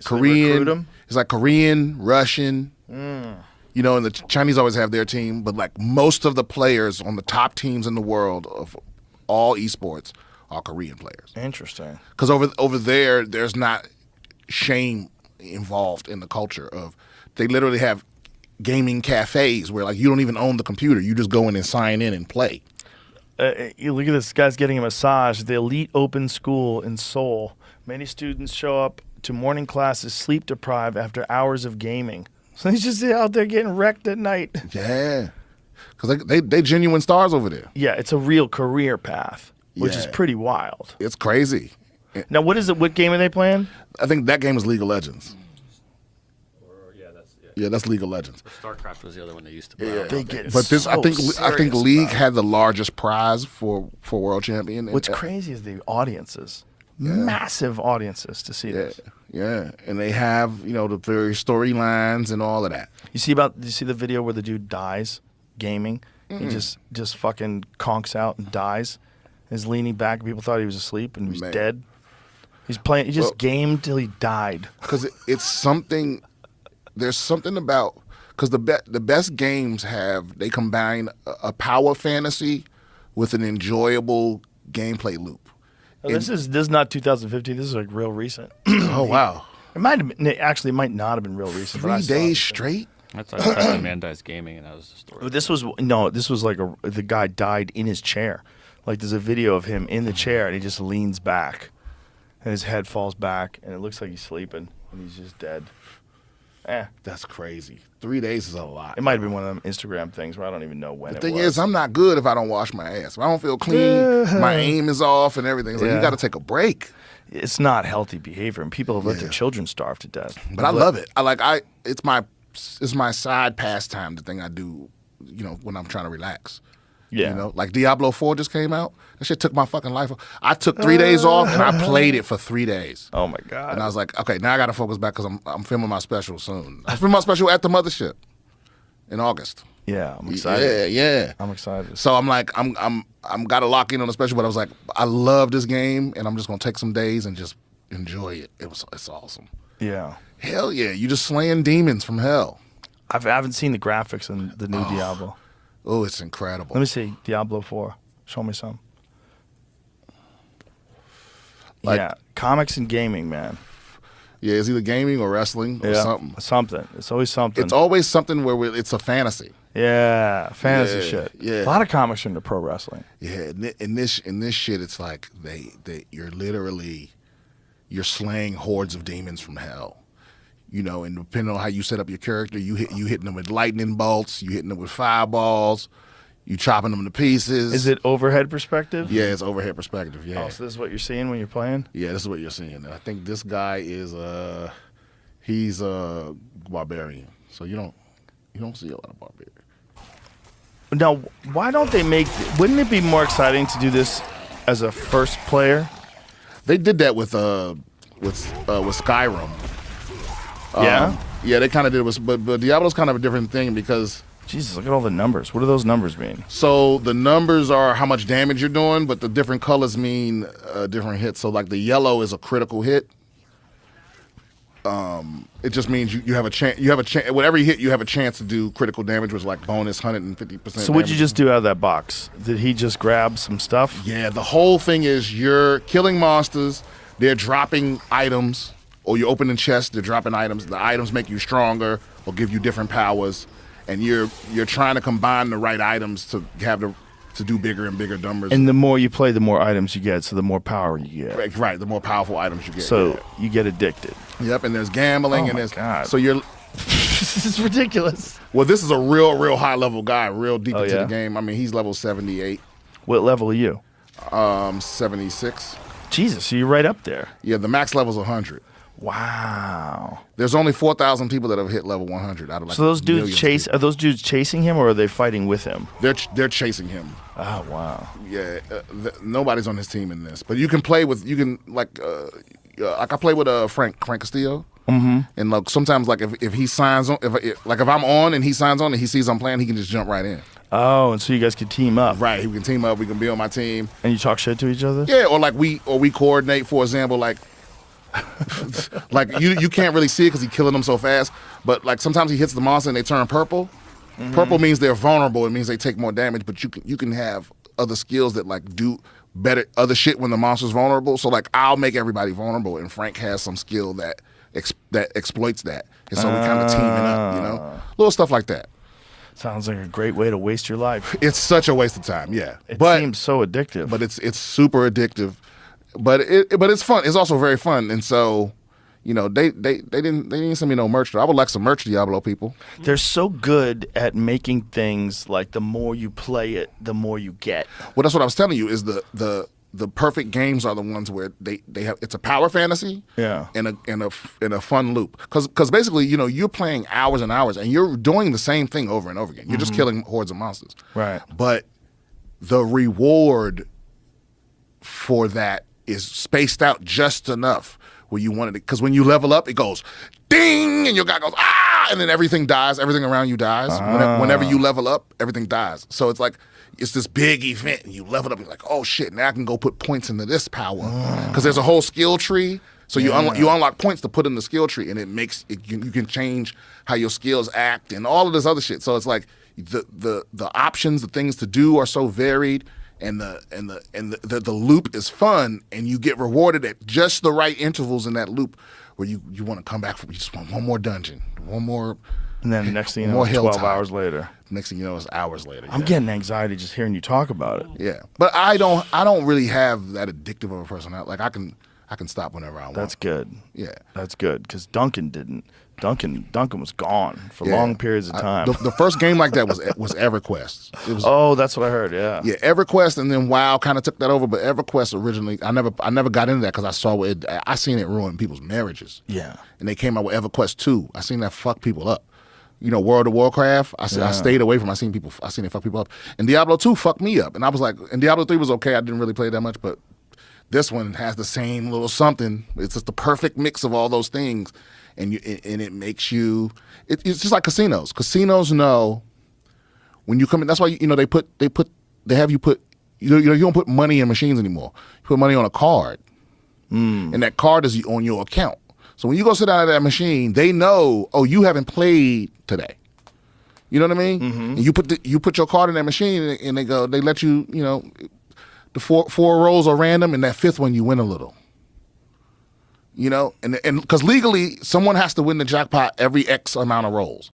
So they recruit Korean. 'em? It's like Korean, Russian. You know, and the Chinese always have their team, but like most of the players on the top teams in the world of all esports are Korean players. Interesting. Because over there, there's not shame involved in the culture of. They literally have gaming cafes where like you don't even own the computer, you just go in and sign in and play. You look at this guy's getting a massage at the elite open school in Seoul. Many students show up to morning classes sleep deprived after hours of gaming. So he's just out there getting wrecked at night. Yeah, because they genuine stars over there. Yeah, it's a real career path, which is Yeah. pretty wild. It's crazy. Now, what is it? What game are they playing? I think that game is League of Legends. Yeah, that's League of Legends. StarCraft was the other one they used to Yeah. play. They get But this, I so think serious League about it. had the largest prize for world champion. What's crazy is the audiences, massive audiences to see Yeah, this. yeah, and they have the various storylines and all of that. You see the video where the dude dies gaming? He just fucking conks out and dies. He's leaning back. People thought he was asleep and he was Man. dead. He's playing. He just Well- gamed till he died. Because it's something. There's something about because the best games they combine a power fantasy with an enjoyable gameplay loop. This is not 2015. This is like real recent. Oh wow! It might have been, actually, it might not have been real recent. but I 3 saw days it. straight. That's like the man dies gaming, and that was the story. But this was like the guy died in his chair. Like there's a video of him in the chair and he just leans back, and his head falls back, and it looks like he's sleeping, and he's just dead. That's crazy. 3 days is a lot. It might have been one of them Instagram things where I don't even know when The it thing was. is, I'm not good if I don't wash my ass. If I don't feel clean, my aim is off and everything. It's like Yeah. you got to take a break. It's not healthy behavior, and people have let their children starve to death. But I love it. It's my side pastime. The thing I do, when I'm trying to relax. Yeah. Like Diablo 4 just came out. That shit took my fucking life. I took 3 days off and I played it for 3 days. Oh my god. And I was like, okay, now I got to focus back because I'm filming my special soon. I'm filming my special at the mothership in August. Yeah, I'm excited. Yeah. I'm excited. So I'm like, I'm got to lock in on the special, but I was like, I love this game and I'm just gonna take some days and just enjoy it. It's awesome. Yeah. Hell yeah, you just slaying demons from hell. I haven't seen the graphics in the new Diablo. Oh, it's incredible. Let me see Diablo 4. Show me some. Like- yeah, comics and gaming, man. Yeah, it's either gaming or wrestling or something. Something. It's always something. It's always something where it's a fantasy. Yeah, fantasy Yeah, shit. yeah. A lot of comics are into pro wrestling. Yeah, in this shit, it's like you're slaying hordes of demons from hell. And depending on how you set up your character, you hitting them with lightning bolts, you hitting them with fireballs, you chopping them to pieces. Is it overhead perspective? Yeah, it's overhead perspective. Yeah, Oh, so this is what you're seeing when you're playing? yeah, this is what you're seeing. I think this guy is he's a barbarian, so you don't see a lot of barbarians. Now, why don't they wouldn't it be more exciting to do this as a first player? They did that with Skyrim. Yeah? Yeah, they kind of did it, but Diablo's kind of a different thing because Jesus, look at all the numbers. What do those numbers mean? so the numbers are how much damage you're doing, but the different colors mean different hits. So like the yellow is a critical hit. It just means you have a chance. Whatever you hit, you have a chance to do critical damage, which is like bonus 150%. So what'd you just do out of that box? Did he just grab some stuff? Yeah, the whole thing is you're killing monsters. They're dropping items, or you're opening chests. They're dropping items. The items make you stronger or give you different powers, and you're trying to combine the right items to do bigger and bigger numbers. And the more you play, the more items you get, so the more power you get. Right, the more powerful items you get. So you get addicted. Yep, and there's gambling, Oh and my there's God. so you're. This is ridiculous. Well, this is a real high level guy, real deep into yeah? the game. I mean, he's level 78, What level are you? 76. Jesus, so you're right up there. Yeah, the max level's 100. Wow. There's only 4,000 people that have hit level 100 out of like So those dudes millions of are those dudes chasing him, or are they fighting with him? people. They're chasing him. Oh wow. Yeah, nobody's on his team in this, but you can play with I play with Frank Castillo. Mm-hmm. And like sometimes like if he signs on if I'm on and he signs on and he sees I'm playing, he can just jump right in. Oh, and so you guys can team up, Right, we can team up. We can be on my team. and you talk shit to each other. Yeah, or we coordinate. For example, like Like you can't really see it because he's killing them so fast. But like sometimes he hits the monster and they turn purple. Purple means they're vulnerable. It means they take more damage. But you can have other skills that like do better other shit when the monster's vulnerable. So like I'll make everybody vulnerable, and Frank has some skill that exploits that. And so we kind of teaming up, you know, little stuff like that. Sounds like a great way to waste your life. It's such a waste of time, yeah. It but seems so addictive. But it's super addictive. But it's fun. It's also very fun. And so, you know, they didn't send me no merch. I would like some merch, Diablo people. They're so good at making things like the more you play it, the more you get. Well, that's what I was telling you. Is the perfect games are the ones where they have it's a power fantasy, Yeah. and a fun loop. Because basically, you know, you're playing hours and hours, and you're doing the same thing over and over again. You're just killing hordes of monsters. Right. But the reward for that is spaced out just enough where you wanted it. Because when you level up, it goes ding, and your guy goes ah, and then everything dies. Everything around you dies. Whenever you level up, everything dies. So it's like it's this big event, and you level up. You're like, oh shit! Now I can go put points into this power because there's a whole skill tree. So you unlock points to put in the skill tree, and it makes it, you can change how your skills act and all of this other shit. So it's like the options, the things to do are so varied. And the loop is fun, and you get rewarded at just the right intervals in that loop where you want to come back from. You just want one more dungeon, one more. And then next thing you know, it's 12 hours later. Next thing you know, it's hours later. I'm getting anxiety just hearing you talk about it. Yeah, but I don't really have that addictive of a personality. Like I can stop whenever I want. That's good. Yeah, that's good because Duncan didn't. Duncan was gone for long periods of time. The first game like that was EverQuest. It was, oh, that's what I heard. Yeah. Yeah, EverQuest, and then WoW kind of took that over. But EverQuest originally, I never got into that because I saw it. I seen it ruin people's marriages. Yeah. And they came out with EverQuest 2. I seen that fuck people up. You know, World of Warcraft. I stayed away from. I seen it fuck people up. And Diablo 2 fucked me up. And I was like, and Diablo 3 was okay. I didn't really play that much, but this one has the same little something. It's just the perfect mix of all those things. And it makes you. It's just like casinos. Casinos know when you come in. That's why they have you put. You don't put money in machines anymore. You put money on a card, and that card is on your account. So when you go sit down at that machine, they know. Oh, you haven't played today. You know what I mean? Mm-hmm. And you put your card in that machine, and they let you. You know, the four rolls are random, and that fifth one you win a little. You know, and because legally, someone has to win the jackpot every X amount of rolls.